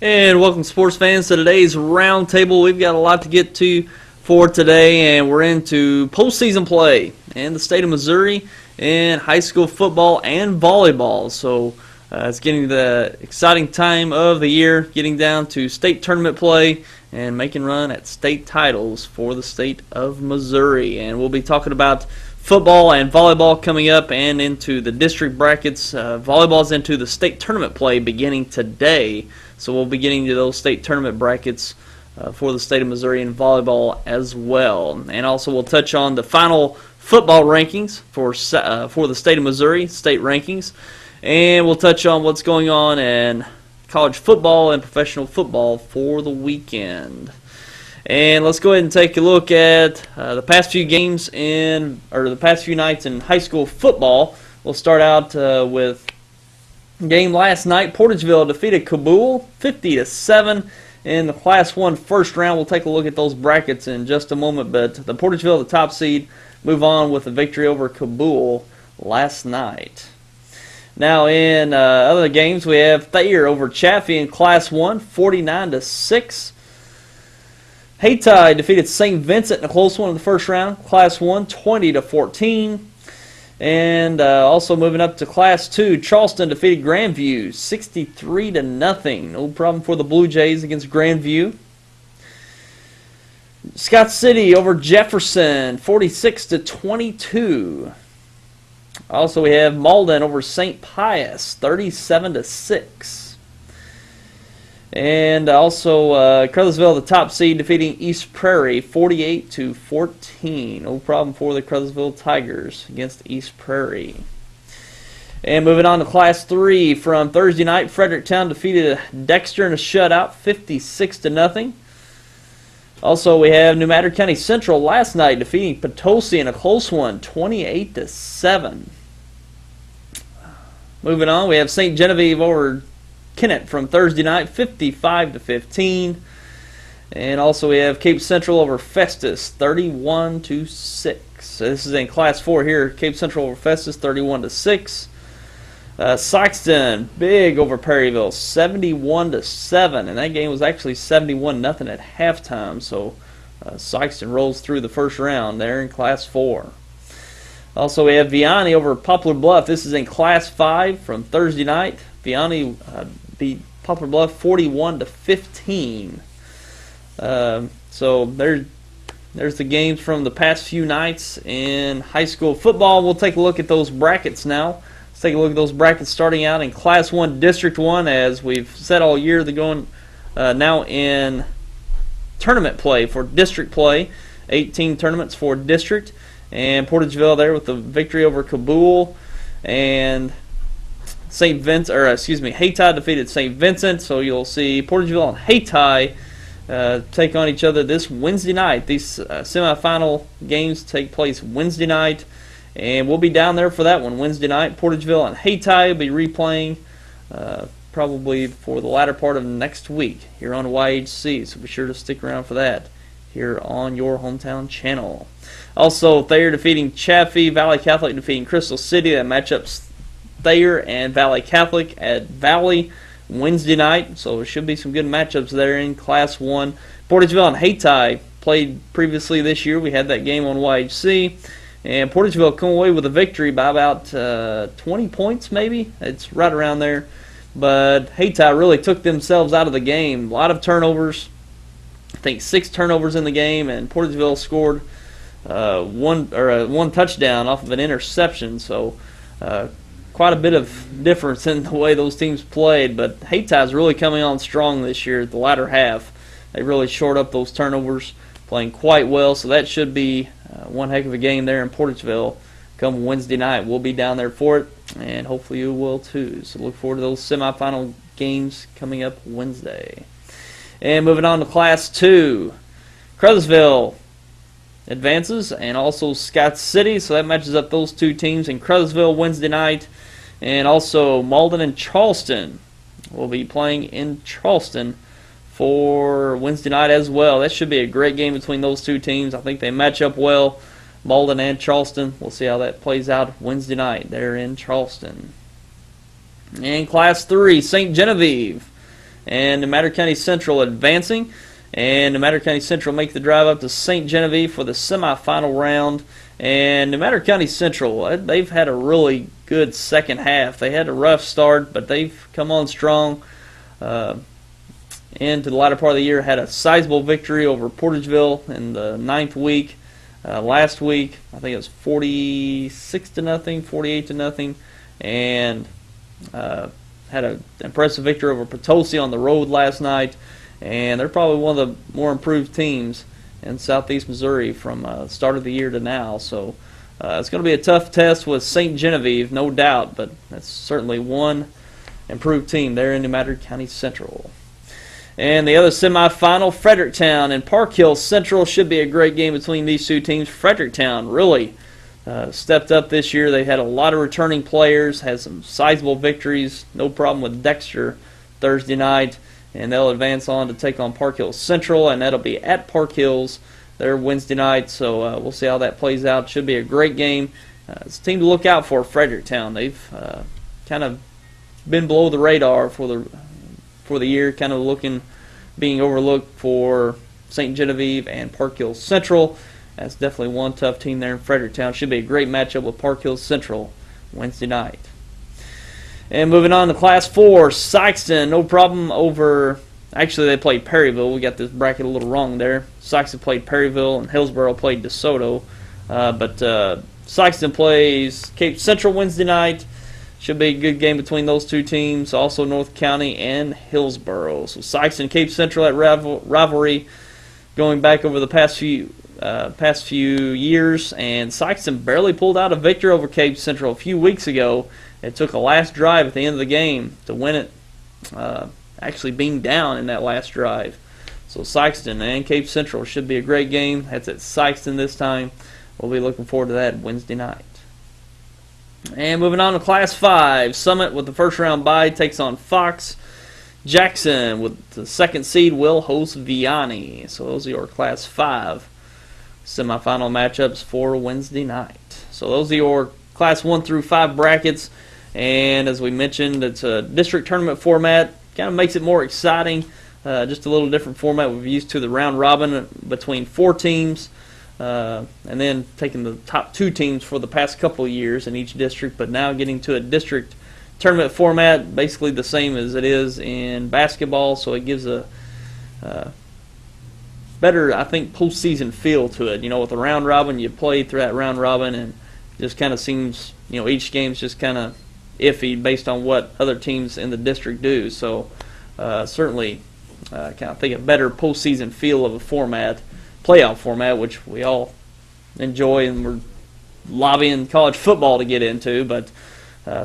And welcome, sports fans, to today's Roundtable. We've got a lot to get to for today, and we're into postseason play in the state of Missouri in high school football and volleyball. So it's getting the exciting time of the year, getting down to state tournament play and making run at state titles for the state of Missouri. And we'll be talking about football and volleyball coming up and into the district brackets. Volleyball's into the state tournament play beginning today. So we'll be getting to those state tournament brackets for the state of Missouri in volleyball as well. And also we'll touch on the final football rankings for the state of Missouri, state rankings. And we'll touch on what's going on in college football and professional football for the weekend. And let's go ahead and take a look at the past few games the past few nights in high school football. We'll start out with game last night. Portageville defeated Kabul 50-7 in the Class 1 first round. We'll take a look at those brackets in just a moment, but the Portageville, the top seed, move on with a victory over Kabul last night. Now in other games, we have Thayer over Chaffee in Class 1, 49-6. Hayti defeated St. Vincent in a close one in the first round, Class 1, 20-14. And also moving up to Class 2, Charleston defeated Grandview 63-0. No problem for the Blue Jays against Grandview. Scott City over Jefferson 46-22. Also we have Malden over St. Pius 37-6. And also Crothersville, the top seed, defeating East Prairie 48-14. No problem for the Crothersville Tigers against East Prairie. And moving on to Class 3 from Thursday night, Fredericktown defeated Dexter in a shutout 56-0. Also we have New Madrid County Central last night defeating Potosi in a close one 28-7. Moving on, we have St. Genevieve over Kennett from Thursday night, 55-15. And also we have Cape Central over Festus, 31-6. So this is in Class 4 here. Cape Central over Festus, 31-6. Sykeston, big over Perryville, 71-7. And that game was actually 71-0 at halftime. So Sykeston rolls through the first round there in Class 4. Also, we have Vianney over Poplar Bluff. This is in Class 5 from Thursday night. Vianney beat Poplar Bluff 41-15. So there's the games from the past few nights in high school football. We'll take a look at those brackets now. Let's take a look at those brackets starting out in Class 1, District 1. As we've said all year, they're going now in tournament play for district play. 18 tournaments for district. And Portageville there with the victory over Kabul. And Hayti defeated St. Vincent. So you'll see Portageville and Hayti take on each other this Wednesday night. These semifinal games take place Wednesday night. And we'll be down there for that one Wednesday night. Portageville and Hayti will be replaying probably for the latter part of next week here on YHC. So be sure to stick around for that here on your hometown channel. Also, Thayer defeating Chaffee, Valley Catholic defeating Crystal City. That matchups Thayer and Valley Catholic at Valley Wednesday night. So there should be some good matchups there in Class 1. Portageville and Hayti played previously this year. We had that game on YHC. And Portageville come away with a victory by about 20 points maybe. It's right around there. But Hayti really took themselves out of the game. A lot of turnovers. I think 6 turnovers in the game, and Portageville scored one touchdown off of an interception. So quite a bit of difference in the way those teams played. But Haty's really coming on strong this year at the latter half. They really shored up those turnovers, playing quite well. So that should be one heck of a game there in Portageville come Wednesday night. We'll be down there for it, and hopefully you will too. So look forward to those semifinal games coming up Wednesday. And moving on to Class 2, Crothersville advances, and also Scott City. So that matches up those two teams in Crothersville Wednesday night. And also Malden and Charleston will be playing in Charleston for Wednesday night as well. That should be a great game between those two teams. I think they match up well, Malden and Charleston. We'll see how that plays out Wednesday night there in Charleston. And Class 3, St. Genevieve and Nevada County Central advancing. And Nevada County Central make the drive up to St. Genevieve for the semifinal round. And Nevada County Central, they've had a really good second half. They had a rough start, but they've come on strong. Into the latter part of the year, had a sizable victory over Portageville in the 9th week. Last week, I think it was 46-0, 48-0, and had an impressive victory over Potosi on the road last night. And they're probably one of the more improved teams in Southeast Missouri from the start of the year to now. So it's going to be a tough test with St. Genevieve, no doubt, but that's certainly one improved team there in Nevada County Central. And the other semifinal, Fredericktown and Park Hill Central, should be a great game between these two teams. Fredericktown really stepped up this year. They had a lot of returning players, had some sizable victories, no problem with Dexter Thursday night, and they'll advance on to take on Park Hill Central, and that'll be at Park Hills there Wednesday night, so we'll see how that plays out. Should be a great game. It's a team to look out for, Fredericktown. They've kind of been below the radar for the year, kind of being overlooked for St. Genevieve and Park Hills Central. That's definitely one tough team there in Fredericktown. Should be a great matchup with Park Hills Central Wednesday night. And moving on to Class 4, Sykeston, no problem over, actually they played Perryville. We got this bracket a little wrong there. Sykeston played Perryville and Hillsboro played DeSoto. But Sykeston plays Cape Central Wednesday night. Should be a good game between those two teams. Also North County and Hillsboro. So Sykeston, Cape Central, at rivalry going back over the past few years. And Sykeston barely pulled out a victory over Cape Central a few weeks ago. It took a last drive at the end of the game to win it, actually being down in that last drive. So Sykeston and Cape Central should be a great game. That's at Sykeston this time. We'll be looking forward to that Wednesday night. And moving on to Class 5, Summit with the first round bye takes on Fox. Jackson with the second seed will host Vianney. So those are your Class 5 semifinal matchups for Wednesday night. So those are your Class 1 through 5 brackets. And as we mentioned, it's a district tournament format. Kind of makes it more exciting. Just a little different format. We've used to the round robin between 4 teams. And then taking the top 2 teams for the past couple of years in each district. But now getting to a district tournament format, basically the same as it is in basketball. So it gives a better, I think, postseason feel to it. You know, with the round robin, you play through that round robin and just kind of seems, you know, each game's just kind of iffy based on what other teams in the district do. So certainly kind of think a better postseason feel of a format, playoff format, which we all enjoy and we're lobbying college football to get into, but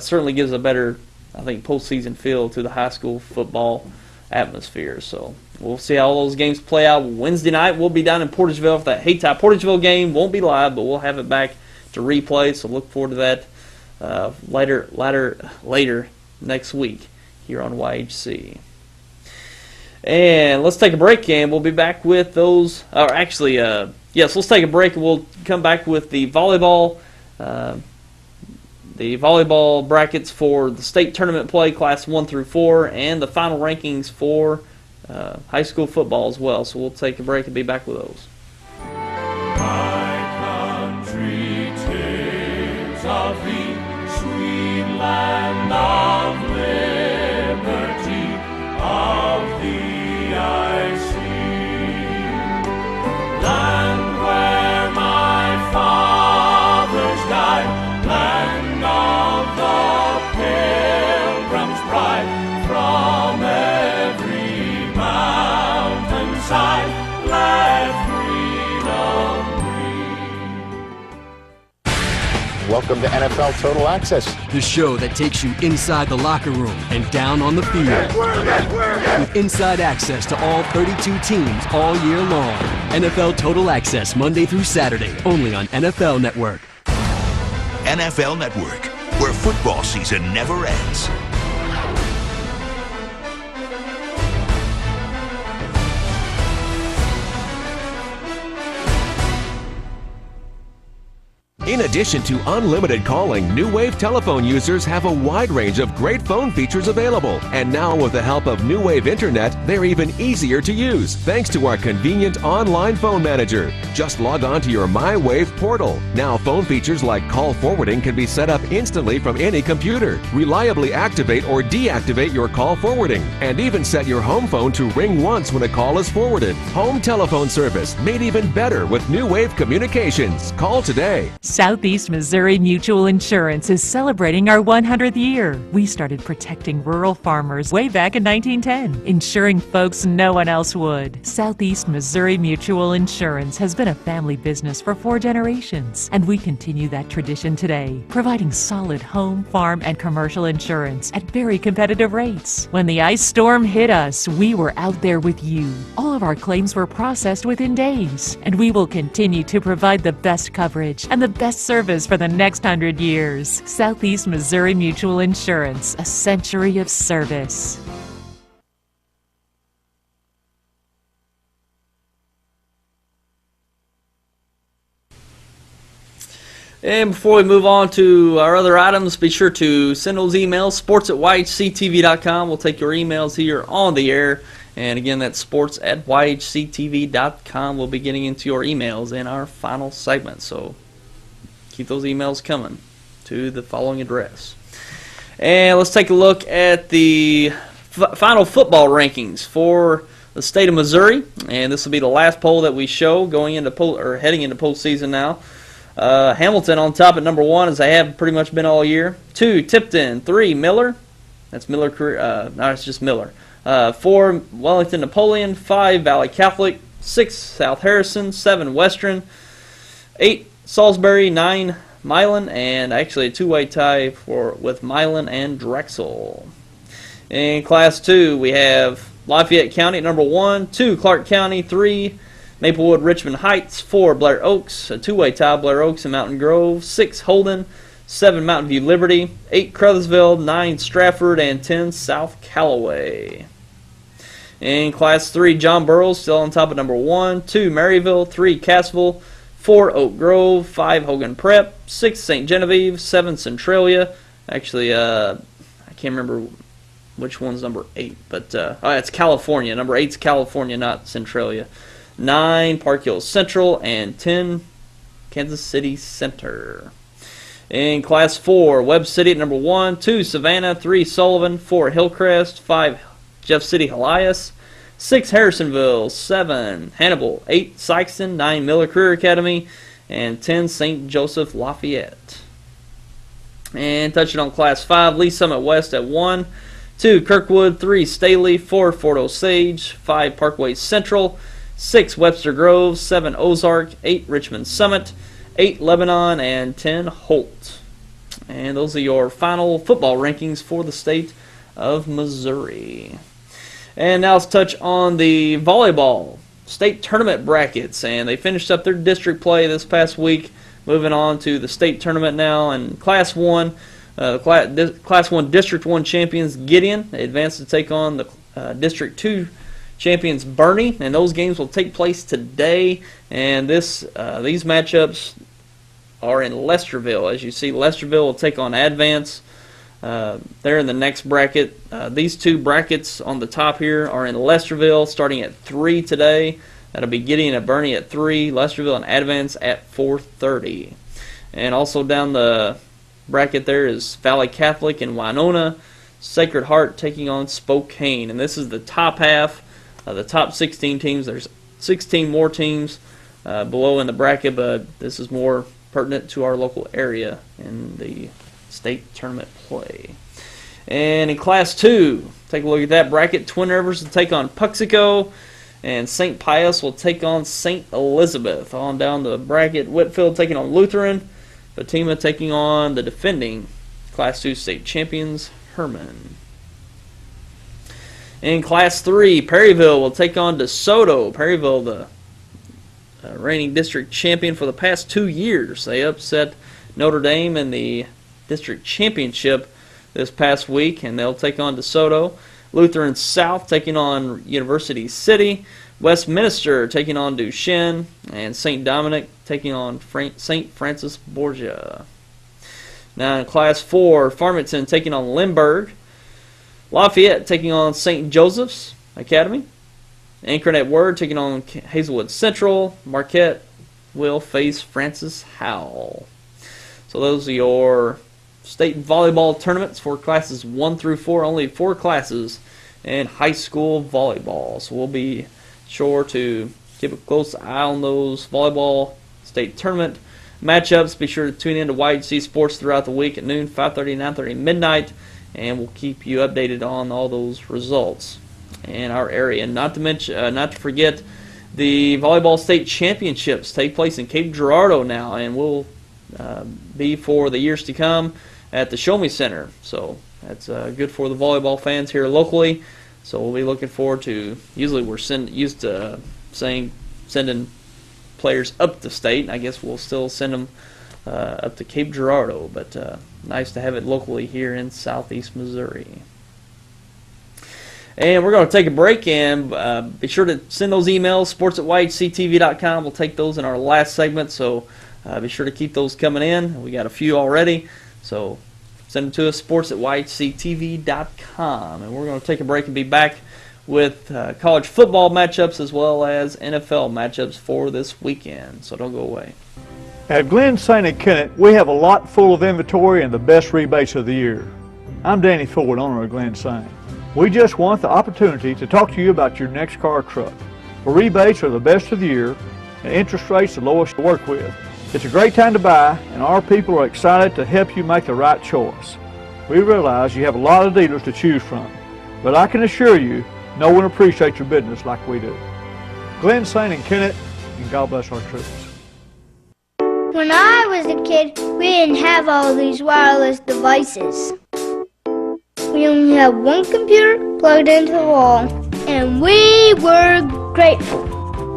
certainly gives a better, I think, postseason feel to the high school football atmosphere. So we'll see how all those games play out. Wednesday night we'll be down in Portageville for that Haytop Portageville game. Won't be live, but we'll have it back to replay, so look forward to that later next week here on YHC. And let's take a break, and we'll be back with those. Or actually, yes, let's take a break, and we'll come back with the volleyball brackets for the state tournament play, Class 1 through 4, and the final rankings for high school football as well. So we'll take a break and be back with those. Of the sweet land of liberty, of the I see, land where my fathers died, land of the pilgrim's pride, from every mountainside, let freedom. Welcome to NFL Total Access, the show that takes you inside the locker room and down on the field. With inside access to all 32 teams all year long. NFL Total Access, Monday through Saturday, only on NFL Network. NFL Network, where football season never ends. In addition to unlimited calling, New Wave telephone users have a wide range of great phone features available. And now with the help of New Wave Internet, they're even easier to use thanks to our convenient online phone manager. Just log on to your MyWave portal. Now phone features like call forwarding can be set up instantly from any computer. Reliably activate or deactivate your call forwarding, and even set your home phone to ring once when a call is forwarded. Home telephone service made even better with New Wave Communications. Call today. Southeast Missouri Mutual Insurance is celebrating our 100th year. We started protecting rural farmers way back in 1910, ensuring folks no one else would. Southeast Missouri Mutual Insurance has been a family business for 4 generations, and we continue that tradition today, providing solid home, farm, and commercial insurance at very competitive rates. When the ice storm hit us, we were out there with you. All of our claims were processed within days, and we will continue to provide the best coverage and the best service for the next 100 years. Southeast Missouri Mutual Insurance, a century of service. And before we move on to our other items, be sure to send those emails, sports@yhctv.com. We'll take your emails here on the air. And again, that's sports@yhctv.com. We'll be getting into your emails in our final segment. So keep those emails coming to the following address. And let's take a look at the final football rankings for the state of Missouri. And this will be the last poll that we show going into heading into postseason now. Hamilton on top at number 1, as they have pretty much been all year. 2, Tipton. 3, Miller. That's Miller. No, it's just Miller. 4, Wellington Napoleon. 5, Valley Catholic. 6, South Harrison. 7, Western. 8, Salisbury. 9, Milan, and actually a two-way tie with Milan and Drexel. In Class 2, we have Lafayette County at number 1, 2, Clark County, 3, Maplewood Richmond Heights, 4, Blair Oaks, a two-way tie, Blair Oaks and Mountain Grove, 6, Holden, 7, Mountain View Liberty, 8, Crothersville, 9, Stratford, and 10, South Callaway. In Class 3, John Burroughs still on top at number 1, 2, Maryville, 3, Cassville, 4, Oak Grove, 5, Hogan Prep, 6, St. Genevieve, 7, Centralia. Actually, I can't remember which one's number 8, but it's California. Number 8's California, not Centralia. 9, Park Hills Central, and 10, Kansas City Center. In Class 4, Webb City at number 1, 2, Savannah, 3, Sullivan, 4, Hillcrest, 5, Jeff City Helias, 6, Harrisonville, 7, Hannibal, 8, Sykeston, 9, Miller Career Academy, and 10, St. Joseph Lafayette. And touching on Class 5, Lee Summit West at 1, 2, Kirkwood, 3, Staley, 4, Fort Osage, 5, Parkway Central, 6, Webster Grove, 7, Ozark, 8, Richmond Summit, 8, Lebanon, and 10, Holt. And those are your final football rankings for the state of Missouri. And now let's touch on the volleyball state tournament brackets. And they finished up their district play this past week. Moving on to the state tournament now. And Class 1, Class 1 District 1 champions Gideon. They advanced to take on the District 2 champions Bernie. And those games will take place today. And these matchups are in Lesterville. As you see, Lesterville will take on Advance. They're in the next bracket. These two brackets on the top here are in Lesterville starting at 3 today. That'll be Gideon and Bernie at 3, Lesterville and Advance at 4:30. And also down the bracket there is Valley Catholic and Winona, Sacred Heart taking on Spokane. And this is the top half of the top 16 teams. There's 16 more teams below in the bracket, but this is more pertinent to our local area in the state tournament play. And in Class 2, take a look at that bracket. Twin Rivers will take on Puxico, and St. Pius will take on St. Elizabeth. On down the bracket, Whitfield taking on Lutheran, Fatima taking on the defending Class 2 state champions, Herman. In Class 3, Perryville will take on DeSoto. Perryville, the reigning district champion for the past 2 years. They upset Notre Dame in the district championship this past week, and they'll take on DeSoto. Lutheran South taking on University City. Westminster taking on Duchesne, and St. Dominic taking on St. Francis Borgia. Now in Class 4, Farmington taking on Lindbergh. Lafayette taking on St. Joseph's Academy. Anchoret Word taking on Hazelwood Central. Marquette will face Francis Howell. So those are your state volleyball tournaments for classes 1 through 4. Only 4 classes in high school volleyball. So we'll be sure to keep a close eye on those volleyball state tournament matchups. Be sure to tune in to YHC Sports throughout the week at noon, 5:30, 9:30, midnight, and we'll keep you updated on all those results in our area. Not to forget, the volleyball state championships take place in Cape Girardeau now, and will be for the years to come at the Show Me Center. So that's good for the volleyball fans here locally. So we'll be looking forward to. Usually we're used to sending players up to state. I guess we'll still send them up to Cape Girardeau, but nice to have it locally here in southeast Missouri. And we're going to take a break, and be sure to send those emails, sports@yhctv.com. We'll take those in our last segment, so be sure to keep those coming in. We got a few already, so send them to us, sports@yhctv.com. And we're going to take a break and be back with college football matchups as well as NFL matchups for this weekend. So don't go away. At Glens, St. Kennett, we have a lot full of inventory and the best rebates of the year. I'm Danny Ford, owner of Glens St. We just want the opportunity to talk to you about your next car or truck. The rebates are the best of the year and interest rates the lowest to work with. It's a great time to buy, and our people are excited to help you make the right choice. We realize you have a lot of dealers to choose from, but I can assure you no one appreciates your business like we do. Glens St. Kennett, and God bless our troops. When I was a kid, we didn't have all these wireless devices. We only had one computer plugged into the wall, and we were grateful.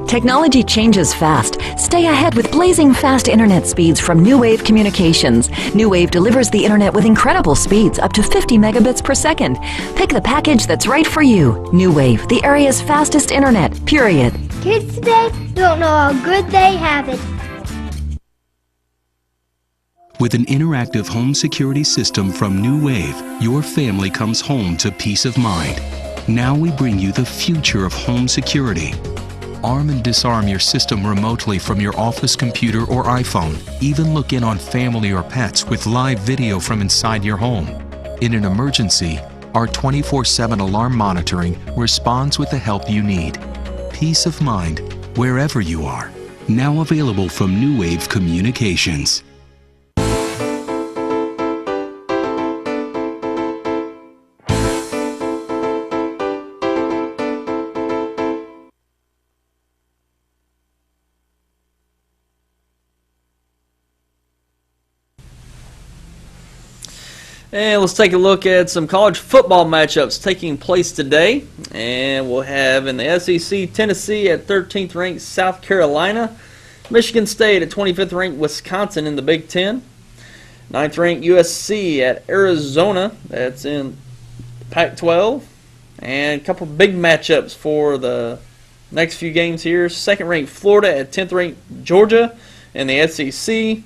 Technology changes fast. Stay ahead with blazing fast internet speeds from New Wave Communications. New Wave delivers the internet with incredible speeds, up to 50 megabits per second. Pick the package that's right for you. New Wave, the area's fastest internet, period. Kids today don't know how good they have it. With an interactive home security system from New Wave, your family comes home to peace of mind. Now we bring you the future of home security. Arm and disarm your system remotely from your office computer or iPhone. Even look in on family or pets with live video from inside your home. In an emergency, our 24/7 alarm monitoring responds with the help you need. Peace of mind wherever you are. Now available from New Wave Communications. And let's take a look at some college football matchups taking place today. And we'll have in the SEC, Tennessee at 13th ranked South Carolina. Michigan State at 25th ranked Wisconsin in the Big Ten. 9th ranked USC at Arizona. That's in Pac-12. And a couple big matchups for the next few games here. 2nd ranked Florida at 10th ranked Georgia in the SEC.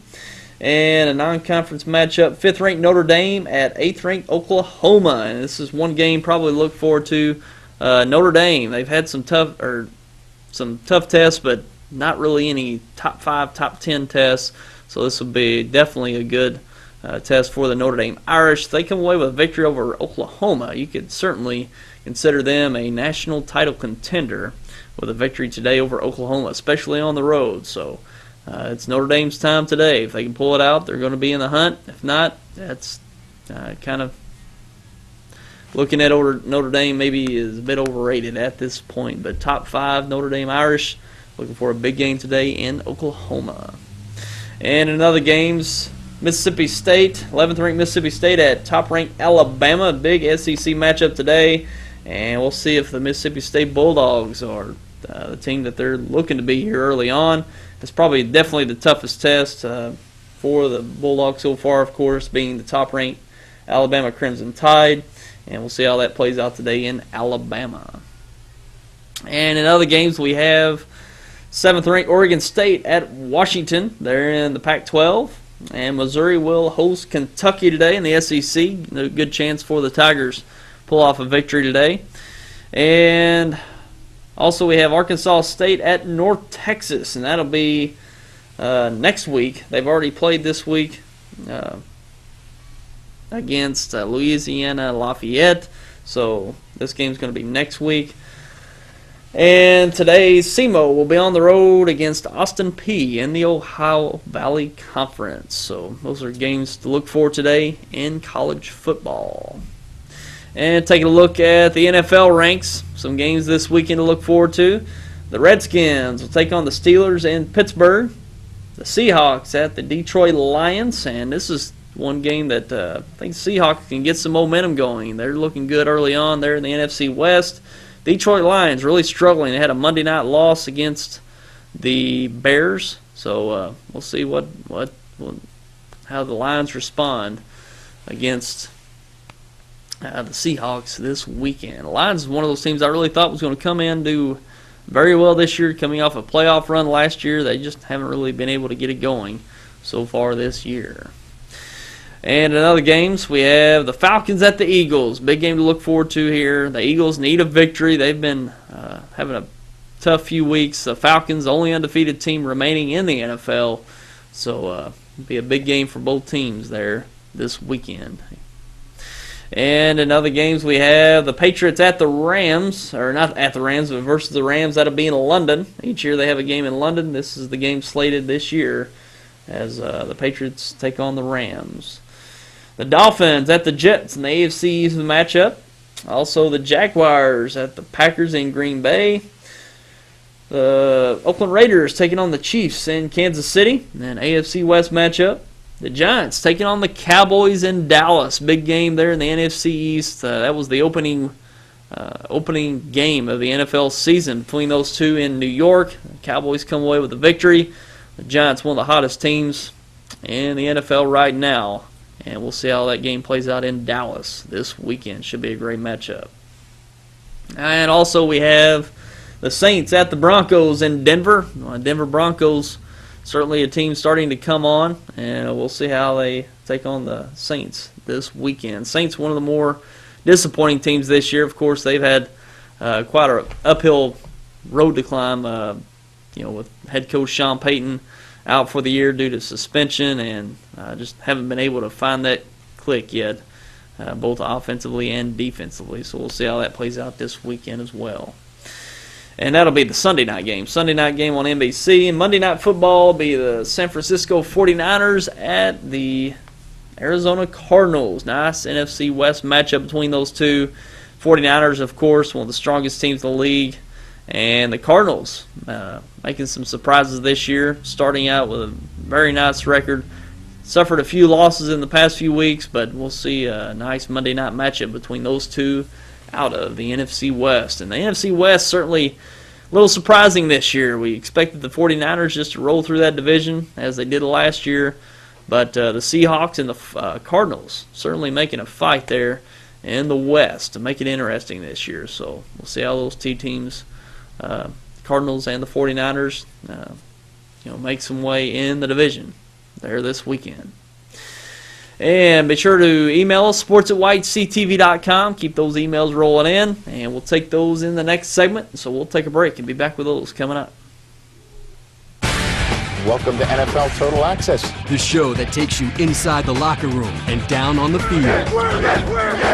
And a non-conference matchup, 5th ranked Notre Dame at 8th ranked Oklahoma. And this is one game probably to look forward to. Notre Dame, they've had some tough tests, but not really any top 5, top 10 tests. So this will be definitely a good test for the Notre Dame Irish. If they come away with a victory over Oklahoma, you could certainly consider them a national title contender with a victory today over Oklahoma, especially on the road. So it's Notre Dame's time today. If they can pull it out, they're going to be in the hunt. If not, that's kind of looking at Notre Dame maybe is a bit overrated at this point. But top 5 Notre Dame Irish, looking for a big game today in Oklahoma. And in other games, Mississippi State, 11th ranked Mississippi State at top ranked Alabama. Big SEC matchup today. And we'll see if the Mississippi State Bulldogs are the team that they're looking to be here early on. It's probably definitely the toughest test for the Bulldogs so far, of course, being the top-ranked Alabama Crimson Tide. And we'll see how that plays out today in Alabama. And in other games, we have 7th-ranked Oregon State at Washington. They're in the Pac-12. And Missouri will host Kentucky today in the SEC. A good chance for the Tigers pull off a victory today. And also we have Arkansas State at North Texas, and that'll be next week. They've already played this week against Louisiana Lafayette, so this game's going to be next week. And today, SEMO will be on the road against Austin Peay in the Ohio Valley Conference. So those are games to look for today in college football. And taking a look at the NFL ranks, some games this weekend to look forward to. The Redskins will take on the Steelers in Pittsburgh. The Seahawks at the Detroit Lions. And this is one game that I think Seahawks can get some momentum going. They're looking good early on there in the NFC West. Detroit Lions really struggling. They had a Monday night loss against the Bears. So we'll see how the Lions respond against the Seahawks this weekend. The Lions is one of those teams I really thought was going to come in and do very well this year, coming off a playoff run last year. They just haven't really been able to get it going so far this year. And in other games, we have the Falcons at the Eagles. Big game to look forward to here. The Eagles need a victory. They've been having a tough few weeks. The Falcons, the only undefeated team remaining in the NFL. So it'll be a big game for both teams there this weekend. And in other games, we have the Patriots at the Rams. Or not at the Rams, but versus the Rams. That'll be in London. Each year they have a game in London. This is the game slated this year as the Patriots take on the Rams. The Dolphins at the Jets in the AFC East matchup. Also the Jaguars at the Packers in Green Bay. The Oakland Raiders taking on the Chiefs in Kansas City. And then AFC West matchup. The Giants taking on the Cowboys in Dallas. Big game there in the NFC East. That was the opening game of the NFL season between those two in New York. The Cowboys come away with the victory. The Giants, one of the hottest teams in the NFL right now. And we'll see how that game plays out in Dallas this weekend. Should be a great matchup. And also we have the Saints at the Broncos in Denver. Denver Broncos, certainly a team starting to come on. And we'll see how they take on the Saints this weekend. Saints, one of the more disappointing teams this year. Of course, they've had quite an uphill road to climb, with head coach Sean Payton out for the year due to suspension, and just haven't been able to find that click yet, both offensively and defensively. So we'll see how that plays out this weekend as well. And that'll be the Sunday night game. Sunday night game on NBC. And Monday Night Football will be the San Francisco 49ers at the Arizona Cardinals. Nice NFC West matchup between those two. 49ers, of course, one of the strongest teams in the league. And the Cardinals making some surprises this year, starting out with a very nice record. Suffered a few losses in the past few weeks, but we'll see a nice Monday night matchup between those two out of the NFC West. And the NFC West certainly a little surprising this year. We expected the 49ers just to roll through that division as they did last year, but the Seahawks and the Cardinals certainly making a fight there in the West to make it interesting this year. So we'll see how those two teams, Cardinals and the 49ers, make some way in the division there this weekend. And be sure to email us, sports@whitectv.com. Keep those emails rolling in, and we'll take those in the next segment. So we'll take a break and be back with those coming up. Welcome to NFL Total Access, the show that takes you inside the locker room and down on the field.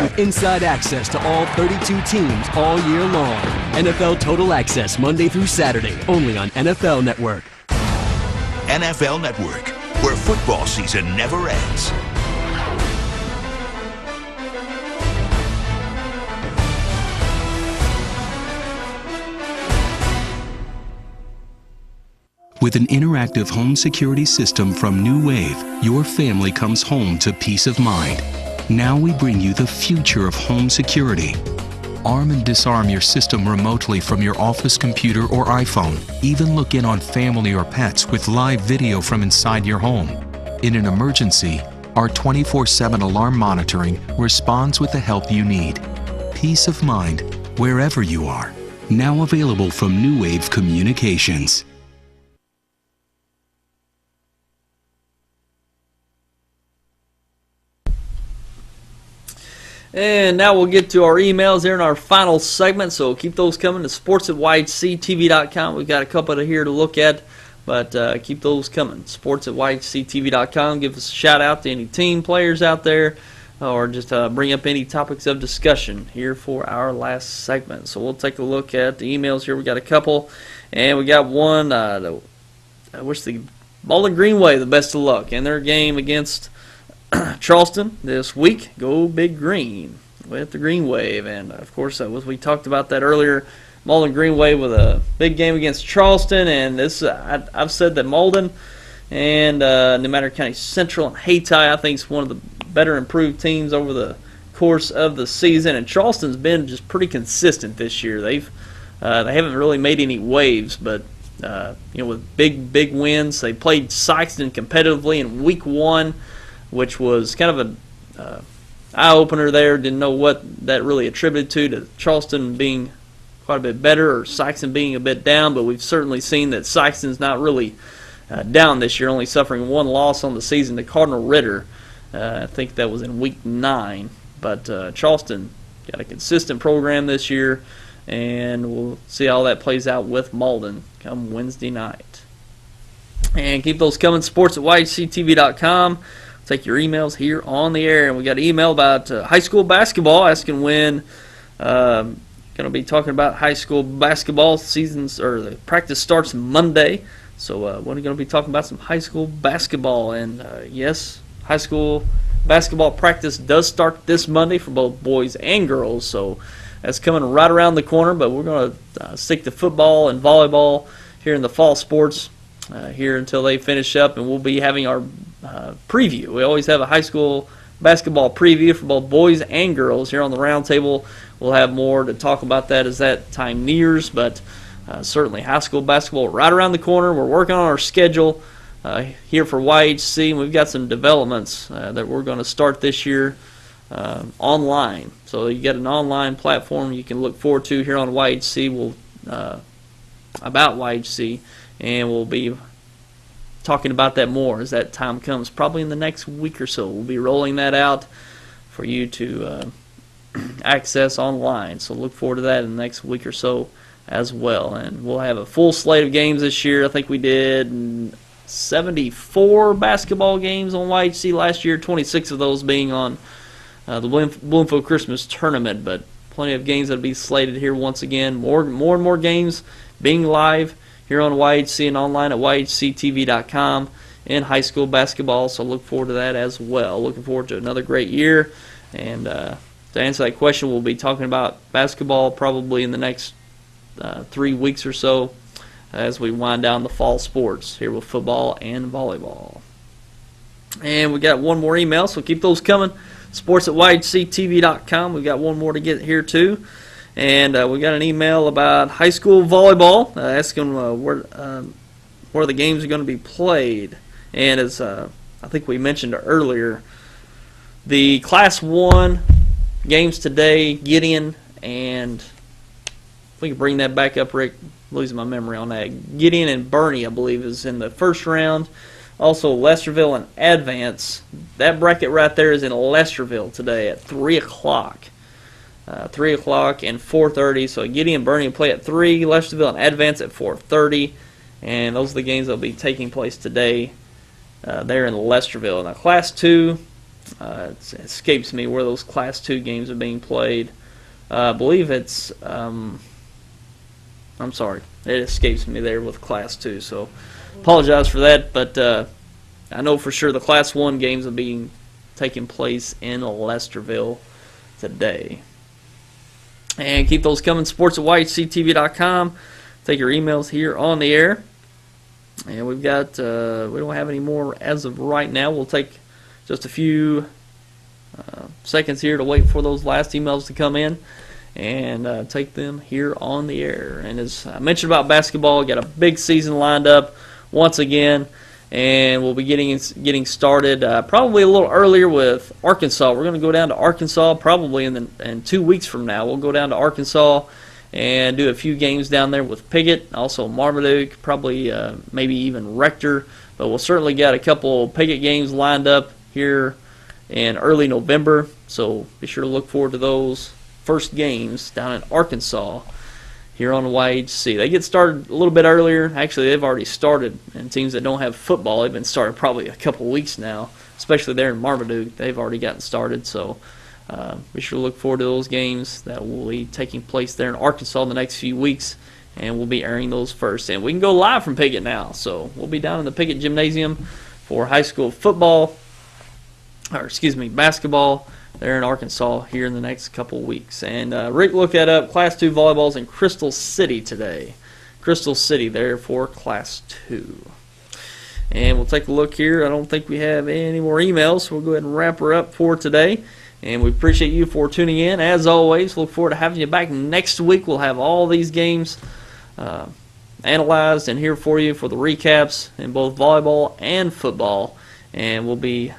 With inside access to all 32 teams all year long. NFL Total Access, Monday through Saturday, only on NFL Network. NFL Network, where football season never ends. With an interactive home security system from New Wave, your family comes home to peace of mind. Now we bring you the future of home security. Arm and disarm your system remotely from your office computer or iPhone. Even look in on family or pets with live video from inside your home. In an emergency, our 24/7 alarm monitoring responds with the help you need. Peace of mind wherever you are. Now available from New Wave Communications. And now we'll get to our emails here in our final segment, so keep those coming to sports@yhctv.com. We've got a couple here to look at, but keep those coming. Sports@yhctv.com. Give us a shout out to any team players out there, or just bring up any topics of discussion here for our last segment. So we'll take a look at the emails here. We got a couple, and we got one. I wish the Bowling Greenway the best of luck in their game against Charleston this week. Go Big Green with the Green Wave. And of course, we talked about that earlier. Malden Green Wave with a big game against Charleston, and this I've said that Malden and New Madrid County Central and Hayti, I think, is one of the better improved teams over the course of the season. And Charleston's been just pretty consistent this year. They haven't really made any waves, but with big wins. They played Sykeston competitively in week 1, which was kind of an eye-opener there. Didn't know what that really attributed to Charleston being quite a bit better or Sykeston being a bit down, but we've certainly seen that Sykeston's not really down this year, only suffering one loss on the season to Cardinal Ritter. I think that was in week 9. But Charleston got a consistent program this year, and we'll see how that plays out with Malden come Wednesday night. And keep those coming, sports@yhctv.com. Take your emails here on the air. And we got an email about high school basketball, asking when. Going to be talking about high school basketball seasons, or the practice starts Monday. So we're going to be talking about some high school basketball. And yes, high school basketball practice does start this Monday for both boys and girls. So that's coming right around the corner. But we're going to stick to football and volleyball here in the fall sports here until they finish up. And we'll be having our preview. We always have a high school basketball preview for both boys and girls here on the Roundtable. We'll have more to talk about that as that time nears, but certainly high school basketball right around the corner. We're working on our schedule here for YHC, and we've got some developments that we're going to start this year online. So you got an online platform you can look forward to here on YHC. About YHC, and we'll be talking about that more as that time comes, probably in the next week or so. We'll be rolling that out for you to access online, so look forward to that in the next week or so as well. And we'll have a full slate of games this year. I think we did 74 basketball games on YHC last year, 26 of those being on the Bloomfield Christmas Tournament, but plenty of games that will be slated here once again. More and more games being live here on YHC and online at yhctv.com in high school basketball, so look forward to that as well. Looking forward to another great year. And to answer that question, we'll be talking about basketball probably in the next 3 weeks or so as we wind down the fall sports here with football and volleyball. And we got one more email, so keep those coming. sports@yhctv.com. We've got one more to get here too. And we got an email about high school volleyball, asking where the games are going to be played. And as I think we mentioned earlier, the Class 1 games today, Gideon, and if we can bring that back up, Rick, losing my memory on that. Gideon and Bernie, I believe, is in the first round. Also, Lesterville and Advance. That bracket right there is in Lesterville today at 3 o'clock. 3 o'clock and 4:30. So Gideon and Bernie play at 3, Lesterville and Advance at 4:30. And those are the games that will be taking place today there in Lesterville. Now, Class 2, it escapes me where those Class 2 games are being played. I believe it's, I'm sorry, it escapes me there with Class 2. So apologize for that, but I know for sure the Class 1 games are being taking place in Lesterville today. And keep those coming, sports@yhctv.com. Take your emails here on the air. And we've got, we don't have any more as of right now. We'll take just a few seconds here to wait for those last emails to come in and take them here on the air. And as I mentioned about basketball, got a big season lined up once again. And we'll be getting started probably a little earlier with Arkansas. We're going to go down to Arkansas probably in 2 weeks from now. We'll go down to Arkansas and do a few games down there with Piggott, also Marmaduke, probably maybe even Rector. But we'll certainly got a couple Piggott games lined up here in early November. So be sure to look forward to those first games down in Arkansas here on YHC. They get started a little bit earlier. Actually, they've already started, and teams that don't have football, they've been started probably a couple weeks now, especially there in Marmaduke. They've already gotten started, so be sure to look forward to those games that will be taking place there in Arkansas in the next few weeks, and we'll be airing those first. And we can go live from Pickett now, so we'll be down in the Pickett Gymnasium for high school football, basketball there in Arkansas here in the next couple weeks. And Rick looked that up. Class 2 volleyball's in Crystal City today. Crystal City there for Class 2. And we'll take a look here. I don't think we have any more emails, so we'll go ahead and wrap her up for today. And we appreciate you for tuning in. As always, look forward to having you back next week. We'll have all these games analyzed and here for you for the recaps in both volleyball and football. And we'll be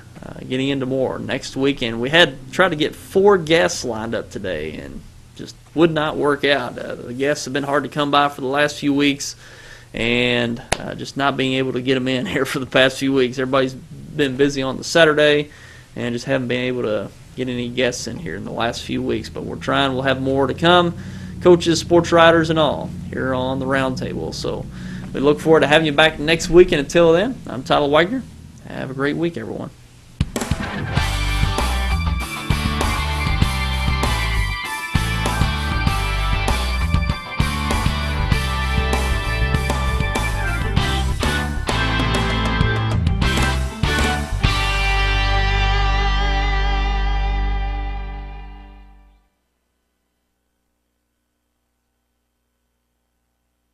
getting into more next weekend. We had tried to get 4 guests lined up today and just would not work out. The guests have been hard to come by for the last few weeks, and just not being able to get them in here for the past few weeks. Everybody's been busy on the Saturday and just haven't been able to get any guests in here in the last few weeks. But we're trying. We'll have more to come, coaches, sports writers, and all here on the Roundtable. So we look forward to having you back next week. And until then, I'm Tyler Wagner. Have a great week, everyone.